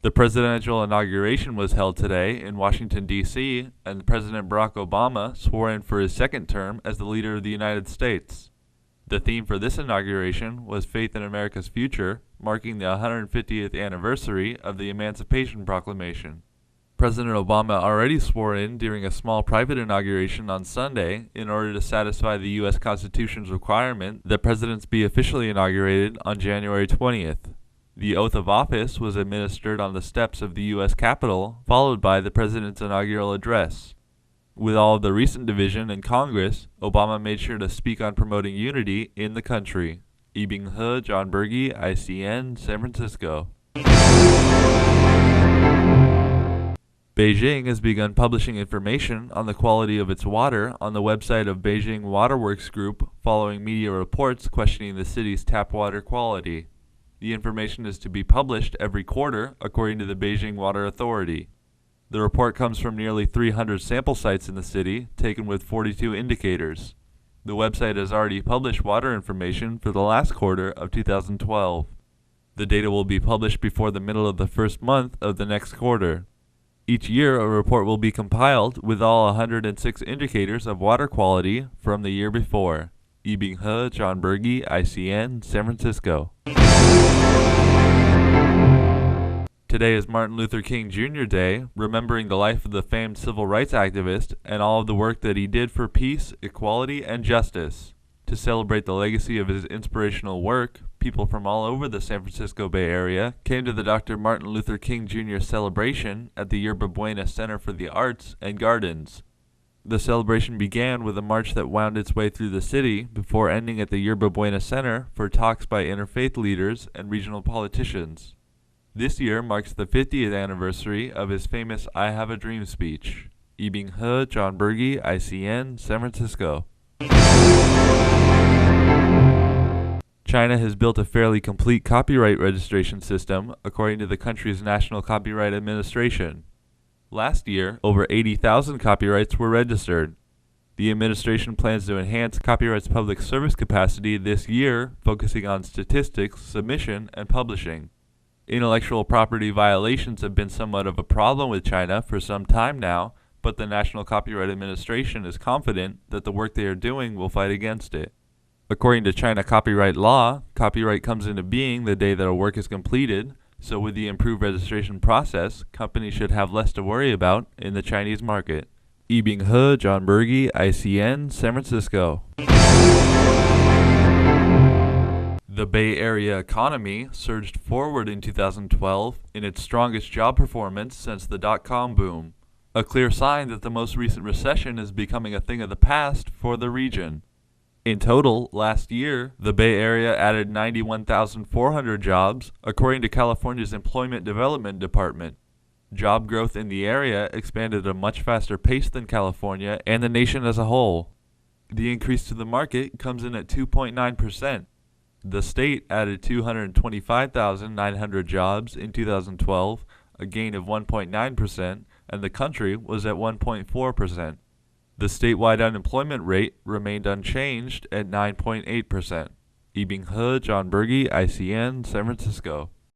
The presidential inauguration was held today in Washington, D.C., and President Barack Obama swore in for his second term as the leader of the United States. The theme for this inauguration was Faith in America's Future, marking the 150th anniversary of the Emancipation Proclamation. President Obama already swore in during a small private inauguration on Sunday in order to satisfy the U.S. Constitution's requirement that presidents be officially inaugurated on January 20th. The oath of office was administered on the steps of the U.S. Capitol, followed by the president's inaugural address. With all of the recent division in Congress, Obama made sure to speak on promoting unity in the country. Lee Byung-he, John Berge, ICN, San Francisco. Beijing has begun publishing information on the quality of its water on the website of Beijing Waterworks Group following media reports questioning the city's tap water quality. The information is to be published every quarter, according to the Beijing Water Authority. The report comes from nearly 300 sample sites in the city, taken with 42 indicators. The website has already published water information for the last quarter of 2012. The data will be published before the middle of the first month of the next quarter. Each year, a report will be compiled with all 106 indicators of water quality from the year before. Lee Byung-he, John Berge, ICN, San Francisco. Today is Martin Luther King Jr. Day, remembering the life of the famed civil rights activist and all of the work that he did for peace, equality, and justice. To celebrate the legacy of his inspirational work, people from all over the San Francisco Bay Area came to the Dr. Martin Luther King Jr. celebration at the Yerba Buena Center for the Arts and Gardens. The celebration began with a march that wound its way through the city before ending at the Yerba Buena Center for talks by interfaith leaders and regional politicians. This year marks the 50th anniversary of his famous I Have a Dream speech. Lee Byung-he, John Berge, ICN, San Francisco. China has built a fairly complete copyright registration system, according to the country's National Copyright Administration. Last year, over 80,000 copyrights were registered. The administration plans to enhance copyright's public service capacity this year, focusing on statistics, submission, and publishing. Intellectual property violations have been somewhat of a problem with China for some time now, but the National Copyright Administration is confident that the work they are doing will fight against it. According to China copyright law, copyright comes into being the day that a work is completed, so with the improved registration process, companies should have less to worry about in the Chinese market. Lee Byung-he, John Berge, ICN, San Francisco. The Bay Area economy surged forward in 2012 in its strongest job performance since the dot-com boom, a clear sign that the most recent recession is becoming a thing of the past for the region. In total, last year, the Bay Area added 91,400 jobs, according to California's Employment Development Department. Job growth in the area expanded at a much faster pace than California and the nation as a whole. The increase to the market comes in at 2.9%. The state added 225,900 jobs in 2012, a gain of 1.9%, and the country was at 1.4%. The statewide unemployment rate remained unchanged at 9.8%. Lee Byung-he, John Berge, ICN, San Francisco.